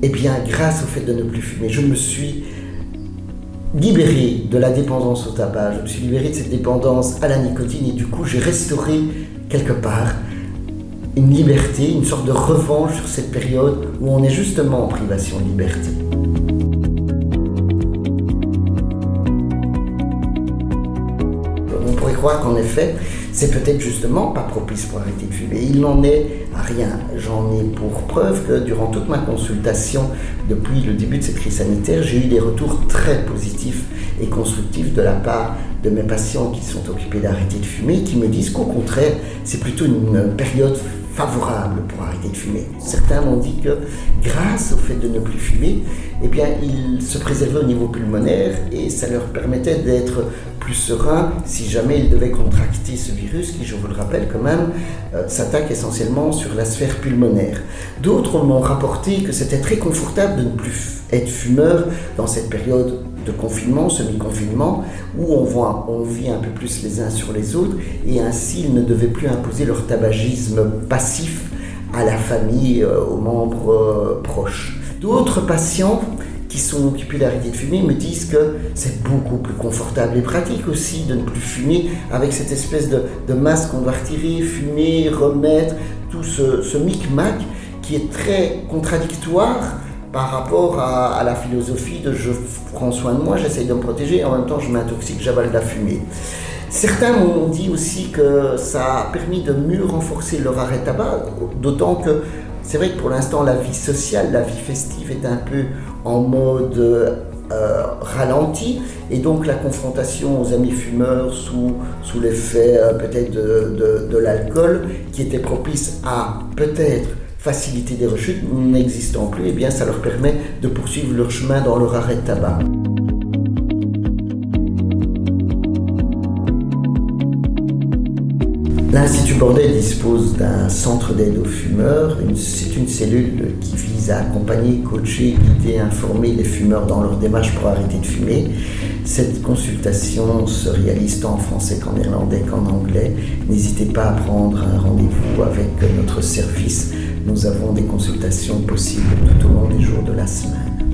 Eh bien, grâce au fait de ne plus fumer, je me suis libéré de la dépendance au tabac, je me suis libéré de cette dépendance à la nicotine et du coup, j'ai restauré quelque part une liberté, une sorte de revanche sur cette période où on est justement en privation de liberté. On pourrait croire qu'en effet, c'est peut-être justement pas propice pour arrêter de fumer. Il n'en est à rien. J'en ai pour preuve que durant toute ma consultation, depuis le début de cette crise sanitaire, j'ai eu des retours très positifs et constructifs de la part de mes patients qui sont occupés d'arrêter de fumer, qui me disent qu'au contraire, c'est plutôt une période favorable pour arrêter de fumer. Certains m'ont dit que grâce au fait de ne plus fumer, eh bien, ils se préservaient au niveau pulmonaire et ça leur permettait d'être plus sereins si jamais ils devaient contracter ce virus qui, je vous le rappelle quand même, s'attaque essentiellement sur la sphère pulmonaire. D'autres m'ont rapporté que c'était très confortable de ne plus être fumeur dans cette période de confinement, semi-confinement, où on vit un peu plus les uns sur les autres et ainsi ils ne devaient plus imposer leur tabagisme passif à la famille, aux membres proches. D'autres patients qui sont occupés d'arrêter de fumer me disent que c'est beaucoup plus confortable et pratique aussi de ne plus fumer avec cette espèce de masque qu'on doit retirer, fumer, remettre, tout ce micmac qui est très contradictoire par rapport à la philosophie de je prends soin de moi, j'essaye de me protéger et en même temps je m'intoxique, j'avale de la fumée. Certains m'ont dit aussi que ça a permis de mieux renforcer leur arrêt de tabac, d'autant que c'est vrai que pour l'instant la vie sociale, la vie festive est un peu en mode ralenti et donc la confrontation aux amis fumeurs sous l'effet peut-être de l'alcool qui était propice à peut-être faciliter des rechutes n'existant plus, eh bien ça leur permet de poursuivre leur chemin dans leur arrêt de tabac. L'Institut Bordet dispose d'un centre d'aide aux fumeurs. C'est une cellule qui vise à accompagner, coacher, guider, informer les fumeurs dans leur démarche pour arrêter de fumer. Cette consultation se réalise tant en français qu'en néerlandais qu'en anglais. N'hésitez pas à prendre un rendez-vous avec notre service. Nous avons des consultations possibles tout au long des jours de la semaine.